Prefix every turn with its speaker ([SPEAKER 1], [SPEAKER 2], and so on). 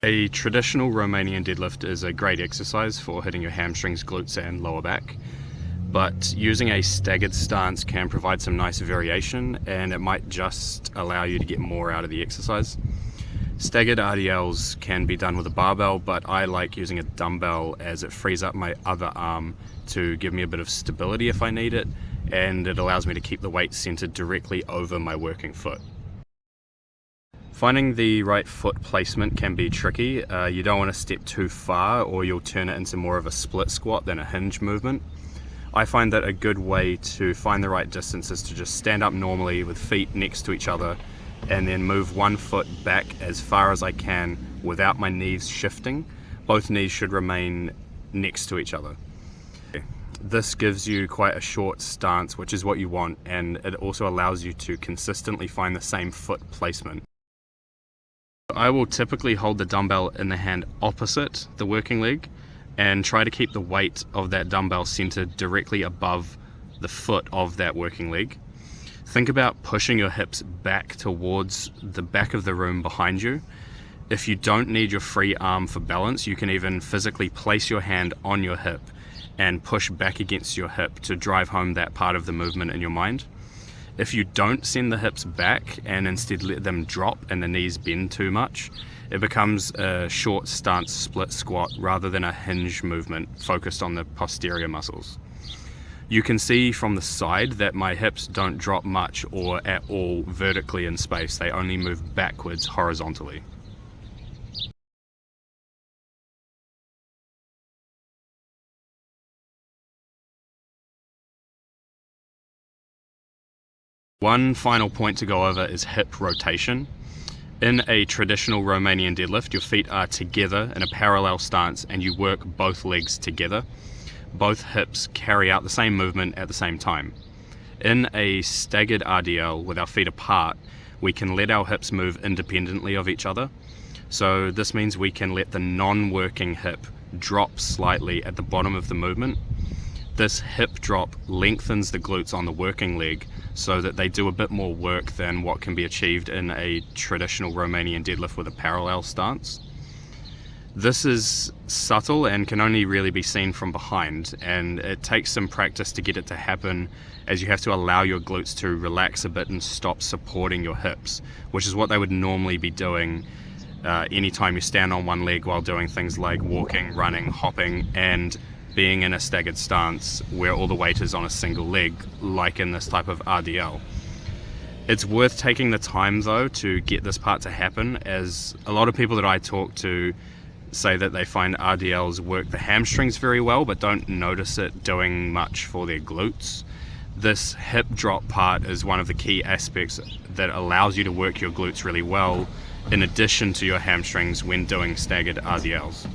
[SPEAKER 1] A traditional Romanian deadlift is a great exercise for hitting your hamstrings, glutes and lower back, but using a staggered stance can provide some nice variation and it might just allow you to get more out of the exercise. Staggered RDLs can be done with a barbell, but I like using a dumbbell as it frees up my other arm to give me a bit of stability if I need it, and it allows me to keep the weight centered directly over my working foot. Finding the right foot placement can be tricky. You don't want to step too far or you'll turn it into more of a split squat than a hinge movement. I find that a good way to find the right distance is to just stand up normally with feet next to each other and then move one foot back as far as I can without my knees shifting. Both knees should remain next to each other. This gives you quite a short stance, which is what you want, and it also allows you to consistently find the same foot placement. I will typically hold the dumbbell in the hand opposite the working leg and try to keep the weight of that dumbbell centered directly above the foot of that working leg. Think about pushing your hips back towards the back of the room behind you. If you don't need your free arm for balance, you can even physically place your hand on your hip and push back against your hip to drive home that part of the movement in your mind. If you don't send the hips back and instead let them drop and the knees bend too much, it becomes a short stance split squat rather than a hinge movement focused on the posterior muscles. You can see from the side that my hips don't drop much or at all vertically in space, they only move backwards horizontally. One final point to go over is hip rotation. In a traditional Romanian deadlift, your feet are together in a parallel stance and you work both legs together. Both hips carry out the same movement at the same time. In a staggered RDL with our feet apart, we can let our hips move independently of each other. So this means we can let the non-working hip drop slightly at the bottom of the movement. This hip drop lengthens the glutes on the working leg so that they do a bit more work than what can be achieved in a traditional Romanian deadlift with a parallel stance. This is subtle and can only really be seen from behind, and it takes some practice to get it to happen, as you have to allow your glutes to relax a bit and stop supporting your hips, which is what they would normally be doing anytime you stand on one leg while doing things like walking, running, hopping, and being in a staggered stance where all the weight is on a single leg, like in this type of RDL. It's worth taking the time though to get this part to happen, as a lot of people that I talk to say that they find RDLs work the hamstrings very well but don't notice it doing much for their glutes. This hip drop part is one of the key aspects that allows you to work your glutes really well in addition to your hamstrings when doing staggered RDLs.